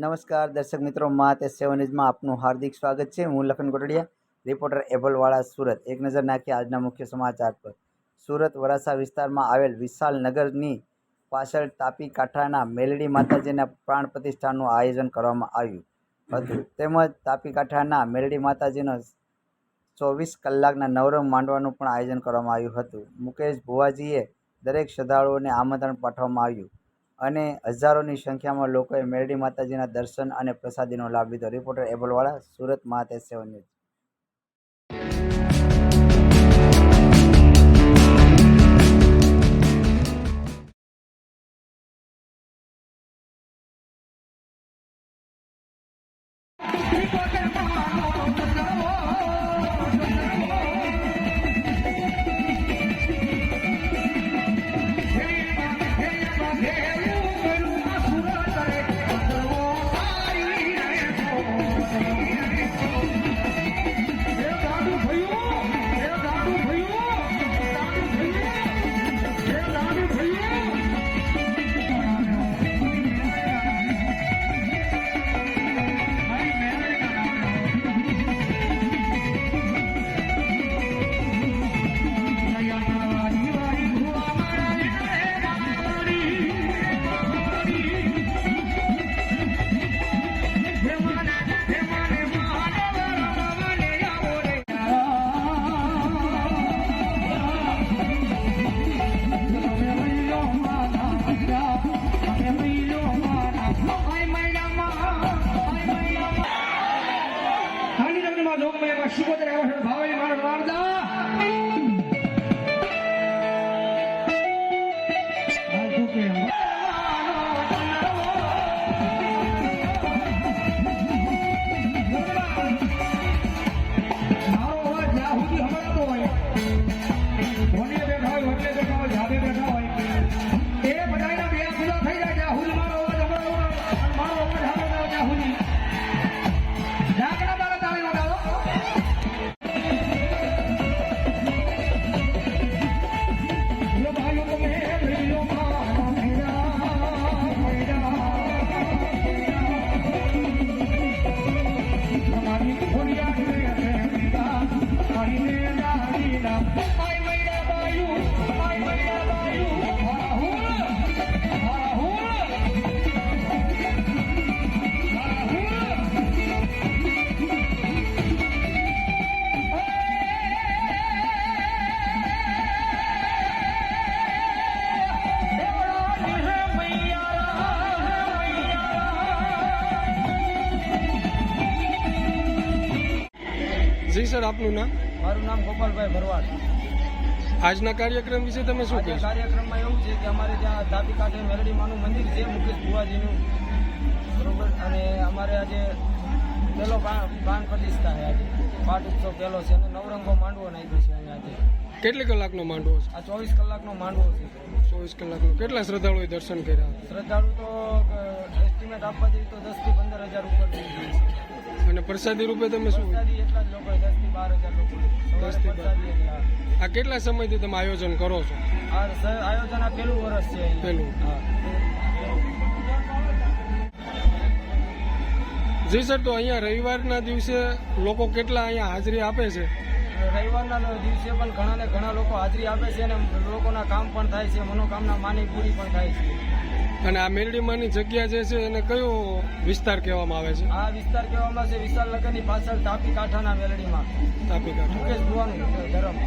નમસ્કાર દર્શક મિત્રો, માં તે સેવન ન્યૂઝમાં આપનું હાર્દિક સ્વાગત છે। હું લખન કોટડિયા, રિપોર્ટર એબલવાડા, સુરત। એક નજર નાખીએ આજના મુખ્ય સમાચાર પર। સુરત વરાસા વિસ્તારમાં આવેલ વિશાલ નગરની પાછળ તાપી કાંઠાના મેલડી માતાજીના પ્રાણ પ્રતિષ્ઠાનું આયોજન કરવામાં આવ્યું હતું, તેમજ તાપી કાંઠાના મેલડી માતાજીનો 24 કલાકના નવરંગ માંડવાનું પણ આયોજન કરવામાં આવ્યું હતું। મુકેશ ભુવાજીએ દરેક શ્રદ્ધાળુઓને આમંત્રણ પાઠવવામાં આવ્યું અને હજારોની સંખ્યામાં લોકોએ મેલડી માતાજીના દર્શન અને પ્રસાદીનો લાભ લીધો। રિપોર્ટર એબલવાડા, સુરત, માં તે સેવન ન્યૂઝ। જી સર, આપનું નામ? મારું નામ ગોપાલભાઈ ભરવાડ। આજના કાર્યક્રમ વિશે તમે શું કહેશો? કાર્યક્રમમાં એવું છે કે અમારે ત્યાં તાપી કાંઠે મેલડી માનું મંદિર છે, મુકેશ ભુવાજીનું, બરોબર। અને અમારે આજે પહેલો પ્રાણ પ્રતિષ્ઠા છે, આજે પાઠ ઉત્સવ પહેલો છે અને નવરંગો માંડવો નાખ્યો છે અહીંયા આજે। કેટલી કલાકનો માંડવો છે? આ 24 કલાકનો માંડવો છે। 24 કલાકનો। કેટલા શ્રદ્ધાળુઓએ દર્શન કર્યા? શ્રદ્ધાળુ તો એસ્ટિમેટ આપવા જઈએ તો 10 થી 15,000 ઉપર થઈ જાય છે। અને પ્રસાદી રૂપે તમે શું? પ્રસાદી એટલા જ લોકો, 10 થી 12,000 લોકો। 10 થી 12,000। આ કેટલા સમયથી તમે આયોજન કરો છો? આ આયોજન આ પહેલું વર્ષ છે અહીં। પહેલું? હા। જી સર, તો અહીંયા રવિવારના દિવસે લોકો કેટલા અહીંયા હાજરી આપે છે? રવિવારના દિવસે પણ ઘણા લોકો હાજરી આપે છે અને લોકોના કામ પણ થાય છે, મનોકામના માની પૂરી પણ થાય છે। અને આ મેલડીમાની જગ્યા જે છે એને કયો વિસ્તાર કહેવામાં આવે છે? આ વિસ્તાર કહેવામાં આવે છે વિશાલ નગરની પાછળ તાપી કાંઠાના મેલડીમાં, તાપી કાંઠા, મુકેશ ભુવાનું ધરમ।